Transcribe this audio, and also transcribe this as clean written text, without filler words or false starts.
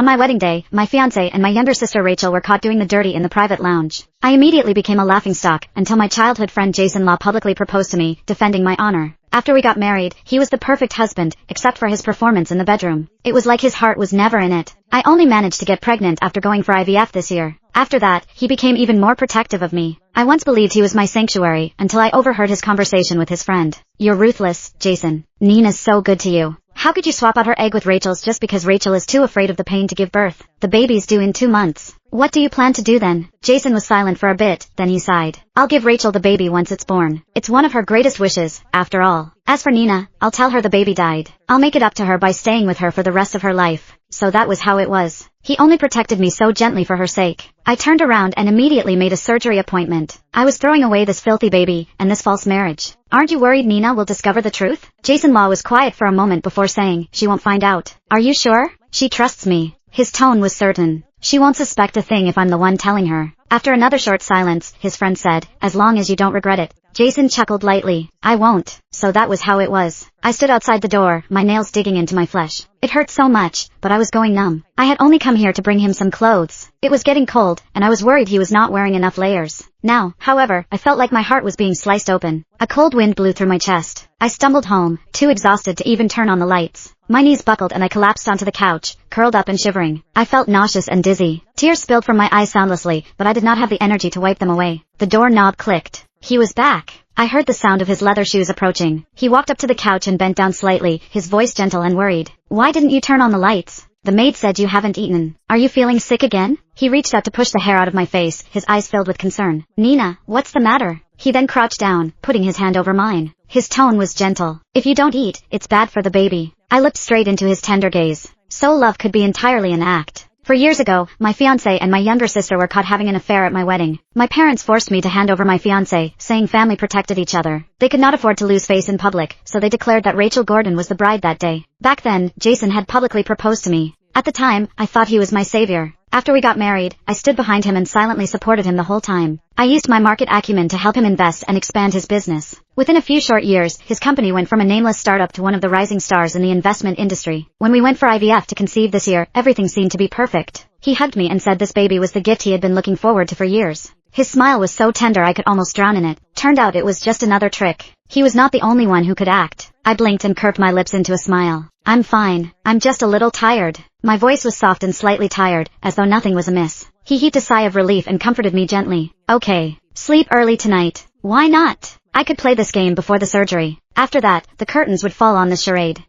On my wedding day, my fiancé and my younger sister Rachel were caught doing the dirty in the private lounge. I immediately became a laughingstock until my childhood friend Jason Law publicly proposed to me, defending my honor. After we got married, he was the perfect husband, except for his performance in the bedroom. It was like his heart was never in it. I only managed to get pregnant after going for IVF this year. After that, he became even more protective of me. I once believed he was my sanctuary, until I overheard his conversation with his friend. "You're ruthless, Jason. Nina's so good to you. How could you swap out her egg with Rachel's just because Rachel is too afraid of the pain to give birth? The baby's due in 2 months. What do you plan to do then?" Jason was silent for a bit, then he sighed. "I'll give Rachel the baby once it's born. It's one of her greatest wishes, after all. As for Nina, I'll tell her the baby died. I'll make it up to her by staying with her for the rest of her life." So that was how it was. He only protected me so gently for her sake. I turned around and immediately made a surgery appointment. I was throwing away this filthy baby, and this false marriage. "Aren't you worried Nina will discover the truth?" Jason Law was quiet for a moment before saying, "She won't find out." "Are you sure? She trusts me." His tone was certain. "She won't suspect a thing if I'm the one telling her." After another short silence, his friend said, "As long as you don't regret it." Jason chuckled lightly. "I won't." So that was how it was. I stood outside the door, my nails digging into my flesh. It hurt so much, but I was going numb. I had only come here to bring him some clothes. It was getting cold, and I was worried he was not wearing enough layers. Now, however, I felt like my heart was being sliced open. A cold wind blew through my chest. I stumbled home, too exhausted to even turn on the lights. My knees buckled and I collapsed onto the couch, curled up and shivering. I felt nauseous and dizzy. Tears spilled from my eyes soundlessly, but I did not have the energy to wipe them away. The doorknob clicked. He was back. I heard the sound of his leather shoes approaching. He walked up to the couch and bent down slightly, his voice gentle and worried. "Why didn't you turn on the lights? The maid said you haven't eaten. Are you feeling sick again?" He reached out to push the hair out of my face, his eyes filled with concern. "Nina, what's the matter?" He then crouched down, putting his hand over mine. His tone was gentle. "If you don't eat, it's bad for the baby." I looked straight into his tender gaze. So love could be entirely an act. For years ago, my fiancé and my younger sister were caught having an affair at my wedding. My parents forced me to hand over my fiancé, saying family protected each other. They could not afford to lose face in public, so they declared that Rachel Gordon was the bride that day. Back then, Jason had publicly proposed to me. At the time, I thought he was my savior. After we got married, I stood behind him and silently supported him the whole time. I used my market acumen to help him invest and expand his business. Within a few short years, his company went from a nameless startup to one of the rising stars in the investment industry. When we went for IVF to conceive this year, everything seemed to be perfect. He hugged me and said this baby was the gift he had been looking forward to for years. His smile was so tender I could almost drown in it. Turned out it was just another trick. He was not the only one who could act. I blinked and curved my lips into a smile. "I'm fine. I'm just a little tired." My voice was soft and slightly tired, as though nothing was amiss. He heaved a sigh of relief and comforted me gently. "Okay. Sleep early tonight." "Why not? I could play this game before the surgery. After that, the curtains would fall on the charade.